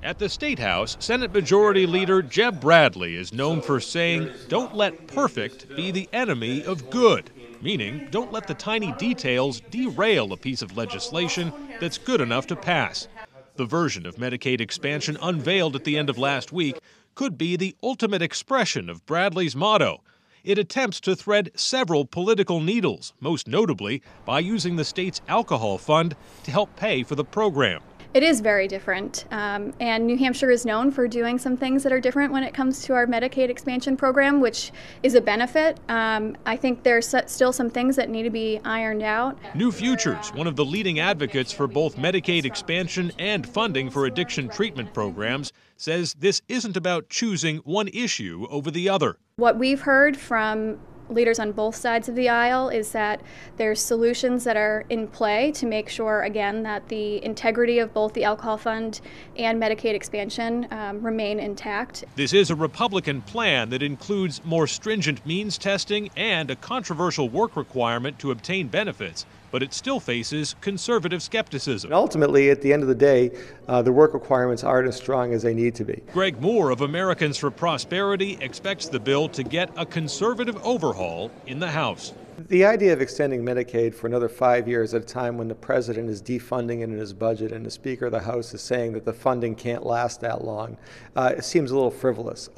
At the State House, Senate Majority Leader Jeb Bradley is known for saying, "Don't let perfect be the enemy of good," meaning don't let the tiny details derail a piece of legislation that's good enough to pass. The version of Medicaid expansion unveiled at the end of last week could be the ultimate expression of Bradley's motto. It attempts to thread several political needles, most notably by using the state's alcohol fund to help pay for the program. It is very different, and New Hampshire is known for doing some things that are different when it comes to our Medicaid expansion program, which is a benefit. I think there's still some things that need to be ironed out. New Futures, one of the leading advocates for both Medicaid expansion and funding for addiction treatment programs, says this isn't about choosing one issue over the other. What we've heard from leaders on both sides of the aisle is that there's solutions that are in play to make sure, again, that the integrity of both the alcohol fund and Medicaid expansion remain intact. This is a Republican plan that includes more stringent means testing and a controversial work requirement to obtain benefits, but it still faces conservative skepticism. And ultimately, at the end of the day, the work requirements aren't as strong as they need to be. Greg Moore of Americans for Prosperity expects the bill to get a conservative overhaul in the House. The idea of extending Medicaid for another 5 years at a time when the president is defunding it in his budget and the Speaker of the House is saying that the funding can't last that long, it seems a little frivolous.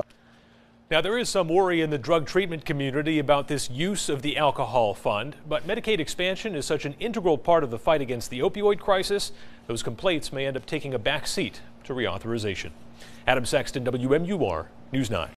Now, there is some worry in the drug treatment community about this use of the alcohol fund, but Medicaid expansion is such an integral part of the fight against the opioid crisis, those complaints may end up taking a back seat to reauthorization. Adam Sexton, WMUR News 9.